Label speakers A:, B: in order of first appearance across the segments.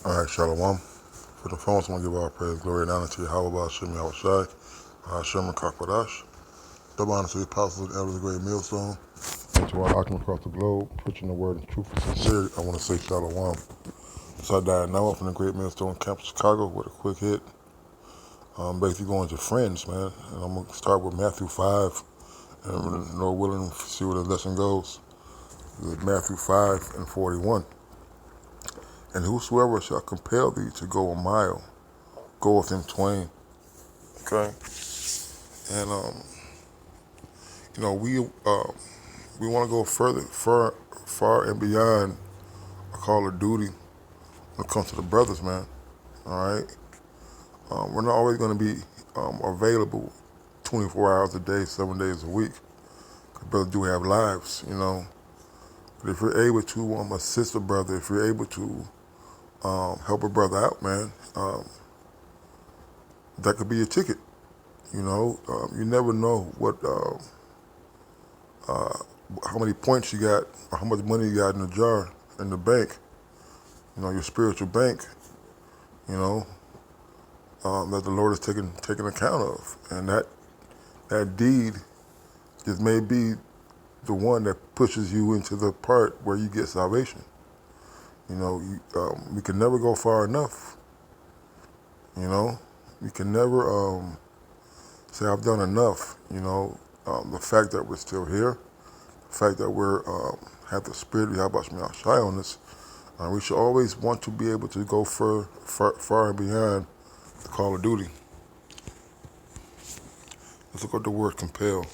A: All right, Shalom. For the phones, I want to give all praise, glory, and honor to Yahweh, Hashem, Yahweh Shai, Hashem, and Kakadash. Double honor to the apostles and elders of the great millstone, and to our occupants across the globe, preaching the word in truth and sincerity. I want to say Shalom. So I died now from the great millstone camp of Chicago with a quick hit. Basically going to friends, man. And I'm going to start with Matthew 5, and Lord willing, see where the lesson goes. Matthew 5 and 41. And whosoever shall compel thee to go a mile, go with him twain. Okay? And we want to go far and beyond a call of duty when it comes to the brothers, man. All right, we're not always going to be available 24 hours a day, 7 days a week. Brothers do have lives, But if you're able to assist a brother, if you're able to help a brother out, man, that could be a ticket. You never know what. How many points you got, or how much money you got in the jar, in the bank, your spiritual bank, that the Lord is taking account of. And that deed just may be the one that pushes you into the part where you get salvation. We can never go far enough. We can never say, I've done enough. The fact that we're still here, the fact that we're have the spirit of Yahweh Shai on us, we should always want to be able to go far and beyond the call of duty. Let's look at the word compel.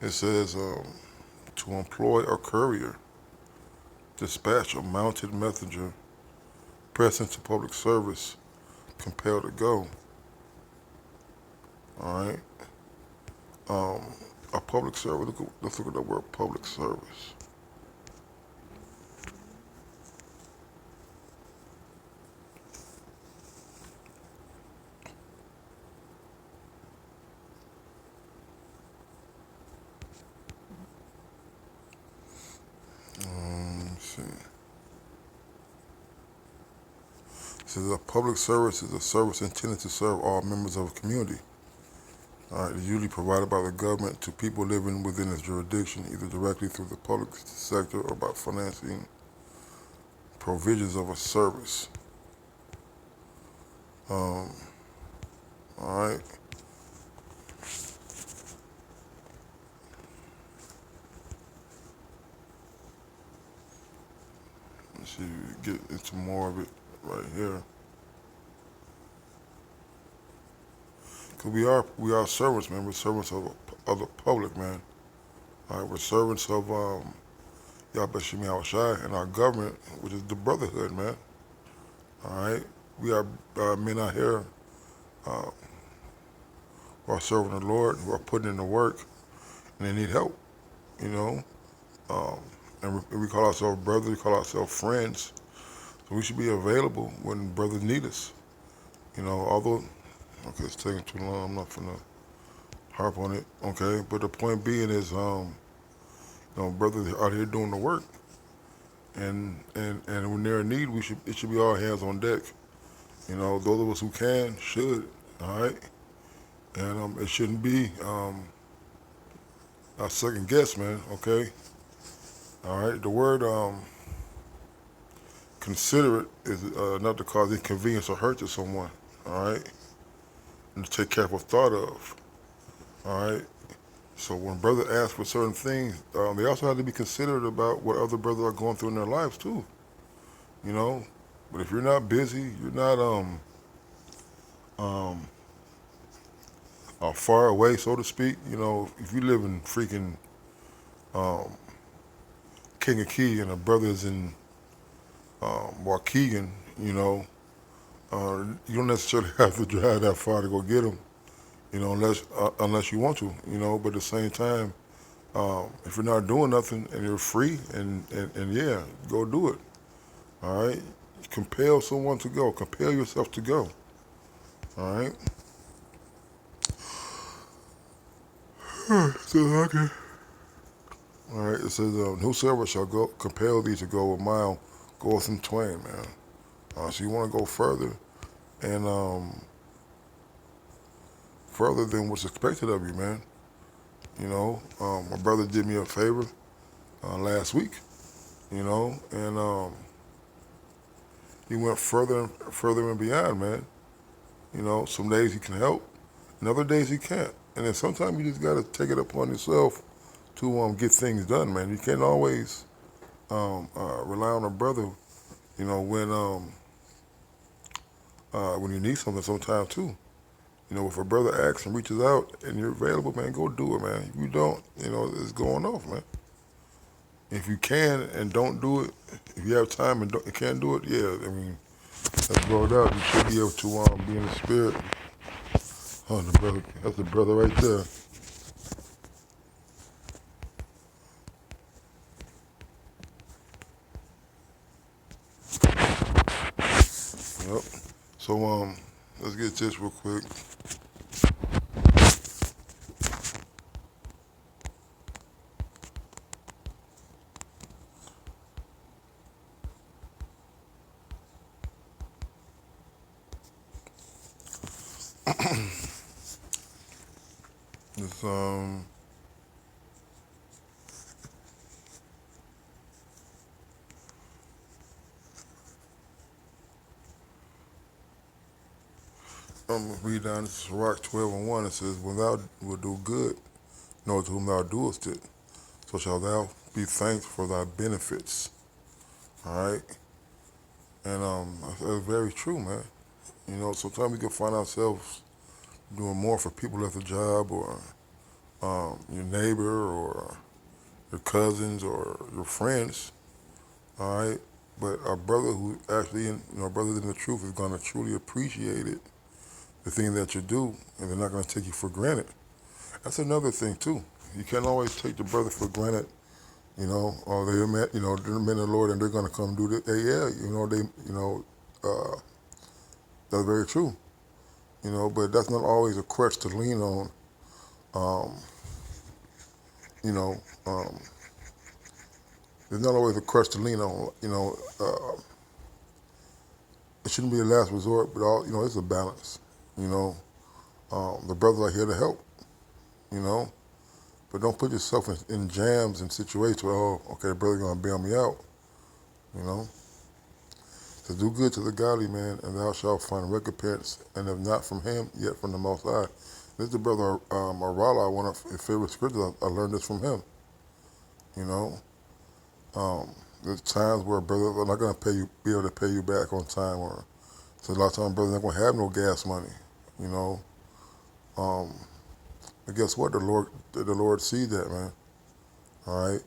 A: It says to employ a courier, dispatch a mounted messenger, press into public service, compel to go. All right. A public service. Let's look at the word public service. Let's see. It says a public service is a service intended to serve all members of a community. It is usually provided by the government to people living within its jurisdiction, either directly through the public sector or by financing provisions of a service. All right. Let's see, get into more of it right here. Cause we are servants, man. We're servants of the public, man. All right, we're servants of Yahweh Shai Shai and our government, which is the brotherhood, man. All right, we are men out here who are serving the Lord, who are putting in the work, and they need help, you know. And we call ourselves brothers, we call ourselves friends. So we should be available when brothers need us. Although, okay, it's taking too long, I'm not finna harp on it, okay? But the point being is, brothers out here doing the work. And when they're in need, it should be all hands on deck. Those of us who can, should, all right? And it shouldn't be a second guess, man, okay? All right, the word considerate is not to cause inconvenience or hurt to someone, all right? And to take careful thought of, all right? So when brothers ask for certain things, they also have to be considerate about what other brothers are going through in their lives too, But if you're not busy, you're not far away, so to speak, if you live in freaking King of Key and a brother's in Waukegan, you don't necessarily have to drive that far to go get them, unless you want to, But at the same time, if you're not doing nothing and you're free, and yeah, go do it. All right, compel someone to go. Compel yourself to go. All right. So okay. All right. It says, "Whosoever shall go compel thee to go a mile, go with him twain, man." So you want to go further and further than what's expected of you, man. My brother did me a favor last week. And he went further and beyond, man. Some days he can help, and other days he can't. And then sometimes you just gotta take it upon yourself to get things done, man. You can't always rely on a brother, when you need something. Sometimes too, if a brother asks and reaches out and you're available, man, go do it, man. If you don't, it's going off, man. If you can and don't do it, if you have time and can't do it, yeah, I mean, that's brought up. You should be able to be in the spirit. Oh, that's the brother right there. Yep. So let's get this real quick. This I'm gonna read down this Rock 12:1. It says, "When thou wilt do good, know to whom thou doest it, so shall thou be thanked for thy benefits." All right, and that's very true, man. Sometimes we can find ourselves doing more for people at the job or your neighbor or your cousins or your friends. All right, but a brother who actually, brother in the truth is gonna truly appreciate it, the thing that you do, and they're not gonna take you for granted. That's another thing too. You can't always take the brother for granted. Or they're met, they're men of the Lord, and they're gonna come do this. Yeah, that's very true. But that's not always a crutch to lean on. Um, you know, um, it's not always a crutch to lean on. It shouldn't be a last resort, but it's a balance. You know, the brothers are here to help. You know, but don't put yourself in jams and situations where, oh, okay, the brother's gonna bail me out. You know, to do good to the godly man, and thou shalt find recompense, and if not from him, yet from the Most High. This is the brother Arala, one of his favorite scriptures. I learned this from him. You know, there's times where brothers are not gonna be able to pay you back on time, or so a lot of times brothers not gonna have no gas money. You know, um, but guess what? The Lord sees that, man. All right,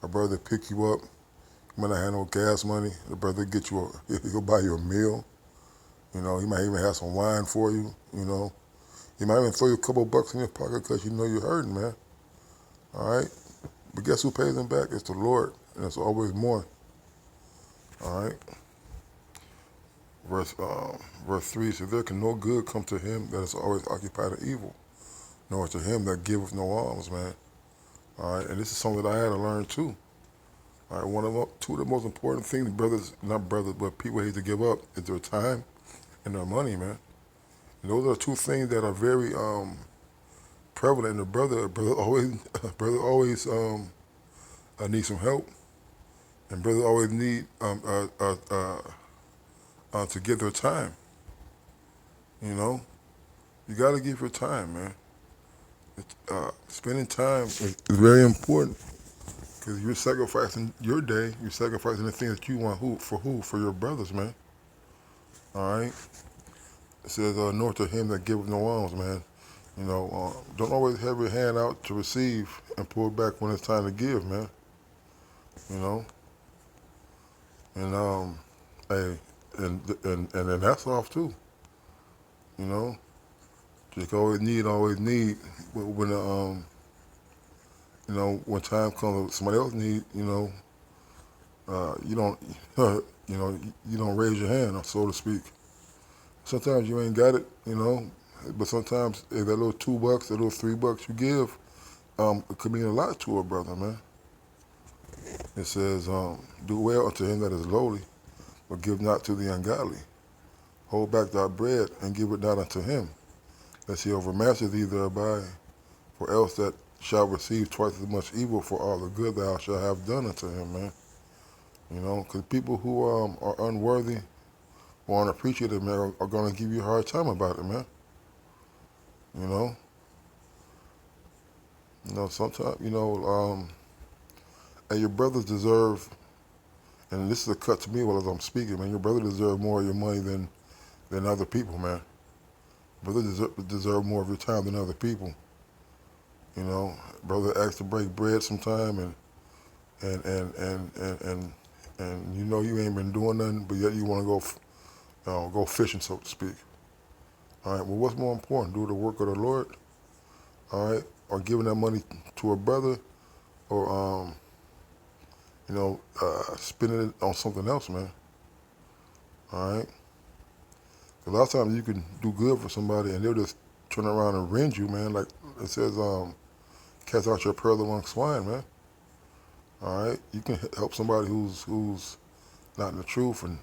A: a brother pick you up. You might not have no gas money. The brother get you he'll buy you a meal. He might even have some wine for you. He might even throw you a couple bucks in your pocket because you're hurting, man. All right, but guess who pays him back? It's the Lord, and it's always more. All right. Verse 3 says, "There can no good come to him that is always occupied in evil, nor to him that giveth no alms," man. All right, and this is something that I had to learn too. All right, two of the most important things brothers, not brothers, but people hate to give up is their time and their money, man. And those are two things that are very prevalent in the brother. Brother always, brother always need some help, and brother always need to give their time. You know, you got to give your time, man. Spending time is very important because you're sacrificing your day. You're sacrificing the things that you want. Who? For your brothers, man. All right. It says, "Nor to him that giveth no alms," man. Don't always have your hand out to receive and pull back when it's time to give, man. You know, and hey, and then that's off too. You know, just always need. But when time comes, somebody else need. You don't, you don't raise your hand, so to speak. Sometimes you ain't got it, but sometimes if that little $2, that little $3 you give, it could mean a lot to a brother, man. It says, do well unto him that is lowly, but give not to the ungodly. Hold back thy bread and give it not unto him, lest he overmaster thee thereby, for else that shall receive twice as much evil for all the good thou shalt have done unto him, man. You know, because people who are unworthy or unappreciative, man, are going to give you a hard time about it, man. You know, sometimes, and your brothers deserve, and this is a cut to me while as I'm speaking, man. Your brother deserve more of your money than other people, man. Brother deserve more of your time than other people. You know, brother asks to break bread sometime, and you know you ain't been doing nothing, but yet you want to go fishing, so to speak. All right. Well, what's more important, do the work of the Lord, all right, or giving that money to a brother, or spending it on something else, man. All right. A lot of times you can do good for somebody and they'll just turn around and rend you, man. Like it says, cast out your pearl among swine, man. All right. You can help somebody who's not in the truth. And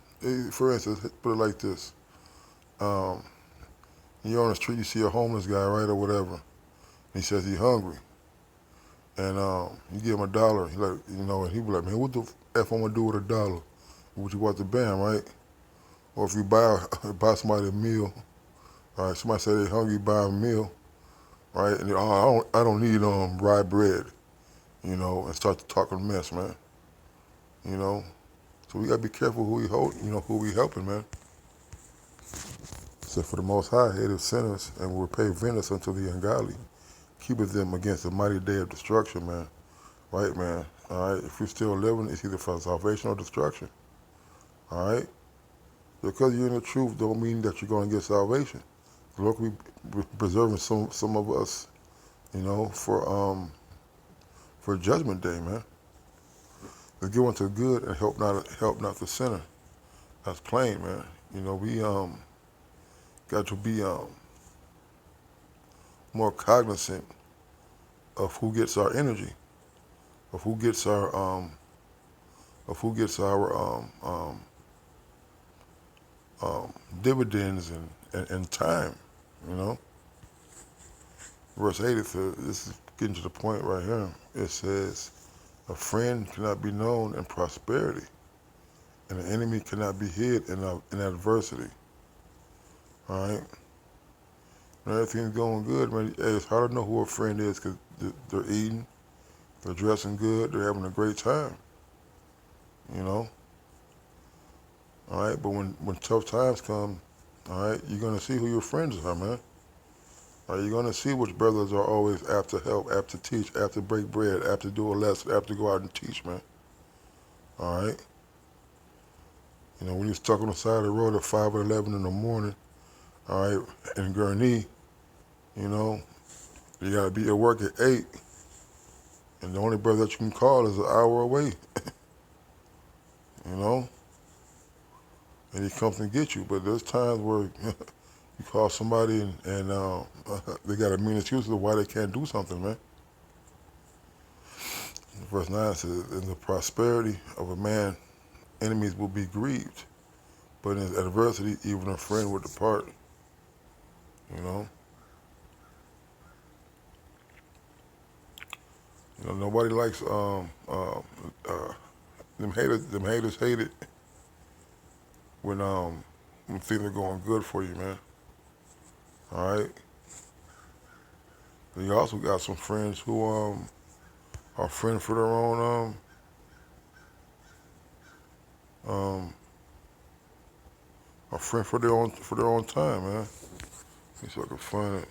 A: for instance, put it like this: you're on the street, you see a homeless guy, right, or whatever. He says he's hungry, and you give him $1. He like, and he be like, man, what the f I'm gonna do with $1? What you want the band, right? Or if you buy somebody a meal, all right, somebody say they're hungry, buy a meal, right? And I don't need rye bread, and start to talk a mess, man. You know, so we gotta be careful who we helping, man. So for the Most High hateth sinners and will repay vengeance unto the ungodly, keepeth them against the mighty day of destruction, man. Right, man. All right. If you're still living, it's either for salvation or destruction. All right. Because you're in the truth, don't mean that you're going to get salvation. The Lord will be preserving some of us, for Judgment Day, man. To give unto good and help not the sinner. That's plain, man. We got to be more cognizant of who gets our energy, of who gets our dividends and time. Verse 8, this is getting to the point right here. It says, a friend cannot be known in prosperity, and an enemy cannot be hid in adversity. All right? When everything's going good, man, it's hard to know who a friend is because they're eating, they're dressing good, they're having a great time. All right? But when tough times come, all right, you're going to see who your friends are, man. You're going to see which brothers are always apt to help, apt to teach, apt to break bread, apt to do a lesson, apt to go out and teach, man. All right? When you're stuck on the side of the road at 5 or 11 in the morning, all right, in Gurnee, you got to be at work at 8, and the only brother that you can call is an hour away, and he comes and get you. But there's times where you call somebody and they got a mean excuse of why they can't do something, man. Verse 9 says, in the prosperity of a man, enemies will be grieved, but in his adversity, even a friend will depart. Nobody likes them haters. Them haters hate it when things are going good for you, man. All right. And you also got some friends who are friends for their own are friends for their own time, man. Let me see if I can find it.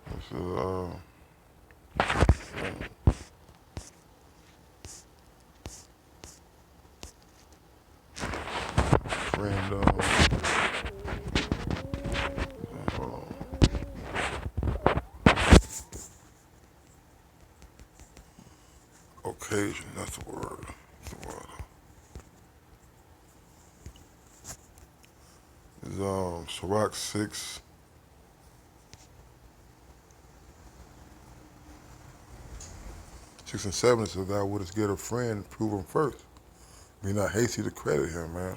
A: This is friend. Hold on. Occasion. That's the word. That's the word. Sirach 6, 6 and 7 says, thou wouldst get a friend, prove him first. Be not hasty to credit him, man.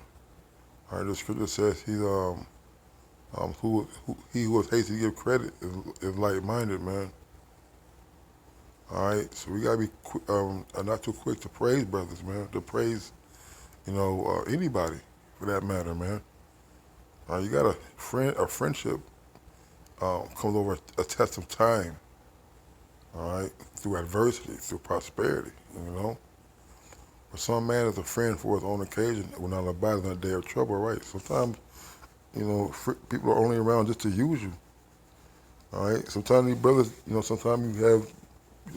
A: All right, the scripture says he who is hasty to give credit is light-minded, man. All right, so we gotta be not too quick to praise brothers, man. To praise, anybody for that matter, man. You got a friendship comes over a test of time. All right, through adversity, through prosperity, But some man is a friend for his own occasion, will not abide in a day of trouble, right? Sometimes, people are only around just to use you. All right. Sometimes these brothers, sometimes you have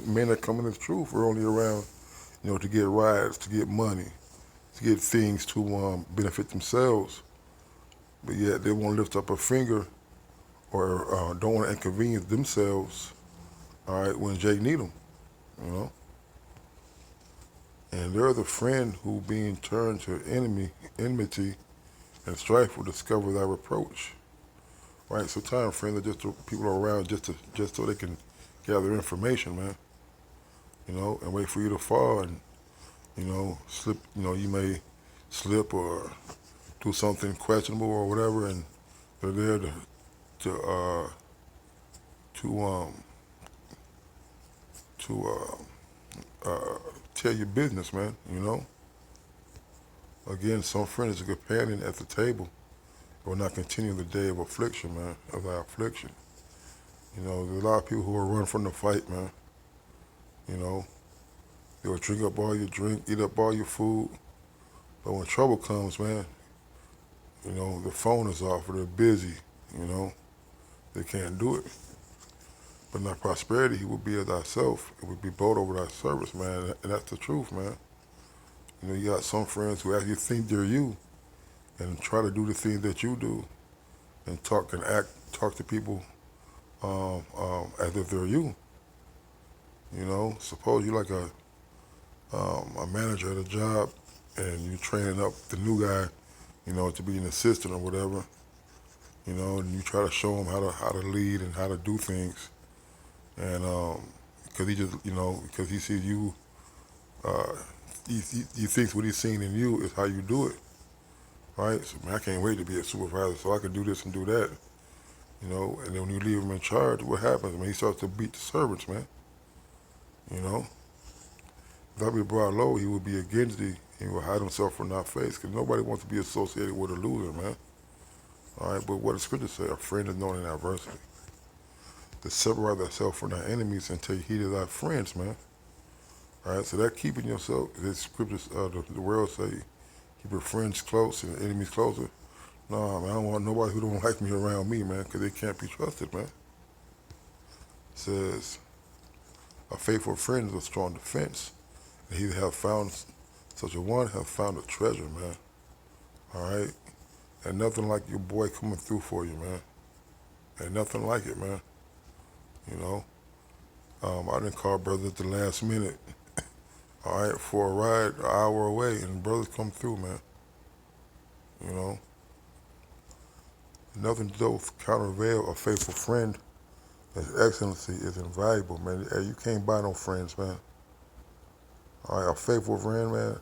A: men that come in as truth are only around, to get rides, to get money, to get things to benefit themselves. But yet they won't lift up a finger or don't want to inconvenience themselves. All right, when Jake need them, you know. And there's a friend who, being turned to enmity, and strife will discover thy reproach. Right? Sometimes friends are just people are around just so they can gather information, man. And wait for you to fall and slip. You may slip or do something questionable or whatever, and they're there to uh, to um to tell your business, man. Again, some friend is a companion at the table. It will not continue the day of affliction, man, of thy affliction. There's a lot of people who will run from the fight, man. They will drink up all your drink, eat up all your food. But when trouble comes, man, the phone is off or they're busy, they can't do it. But in thy prosperity, he will be of thyself. It will be bold over thy service, man. And that's the truth, man. You got some friends who actually think they're you and try to do the things that you do and talk to people as if they're you. Suppose you're like a manager at a job and you're training up the new guy, to be an assistant or whatever, and you try to show him how to lead and how to do things. And because because he sees you, he thinks what he's seeing in you is how you do it, right? So, man, I can't wait to be a supervisor so I can do this and do that, And then when you leave him in charge, what happens? He starts to beat the servants, man. If I be brought low, he will be against thee. He will hide himself from thy face, because nobody wants to be associated with a loser, man. All right, but what the scripture say, a friend is known in adversity. To separate thyself from thy enemies and take heed of thy friends, man. All right, so that keeping yourself, the scriptures, the world say, keep your friends close and your enemies closer. No, man, I don't want nobody who don't like me around me, man, because they can't be trusted, man. It says, a faithful friend is a strong defense. And he that have found such a one have found a treasure, man. All right? And nothing like your boy coming through for you, man. And nothing like it, man. I didn't call brothers at the last minute, all right, for a ride an hour away, and brothers come through, man. Nothing does countervail a faithful friend. His excellency is invaluable, man. Hey, you can't buy no friends, man. All right, a faithful friend, man.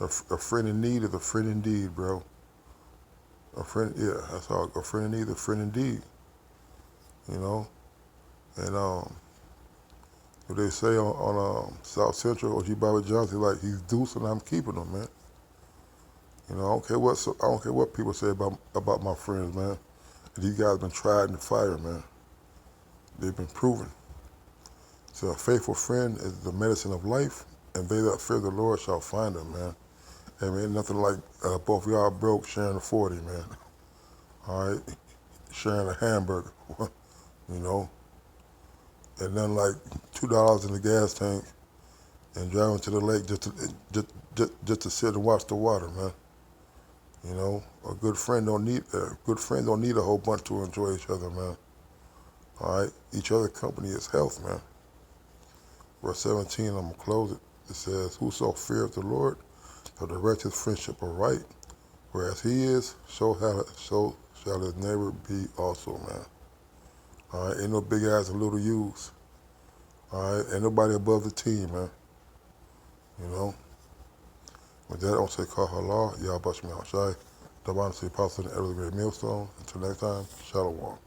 A: A friend in need is a friend indeed, bro. A friend, yeah, that's all. A friend in need is a friend indeed. And what they say on South Central, O.G. Bobby Johnson, like he's deuce and I'm keeping him, man. I don't care what people say about my friends, man. These guys been tried in the fire, man. They've been proven. So a faithful friend is the medicine of life, and they that fear the Lord shall find him, man. And man, nothing like both of y'all broke sharing a 40, man. All right, sharing a hamburger, and nothing like $2 in the gas tank and driving to the lake just to sit and watch the water, man. A good friend don't need a whole bunch to enjoy each other, man. All right, each other company is health, man. Verse 17, I'm gonna close it. It says, "Whoso feareth the Lord shall direct his friendship aright, Whereas he is, so shall his neighbor be also, man. All right, ain't no big eyes and little U's. All right, ain't nobody above the team, man. You know. With that, I'll say call Allah, Yah Bashmi Al Shai, the Apostle and Every Great Millstone. Until next time, Shalom.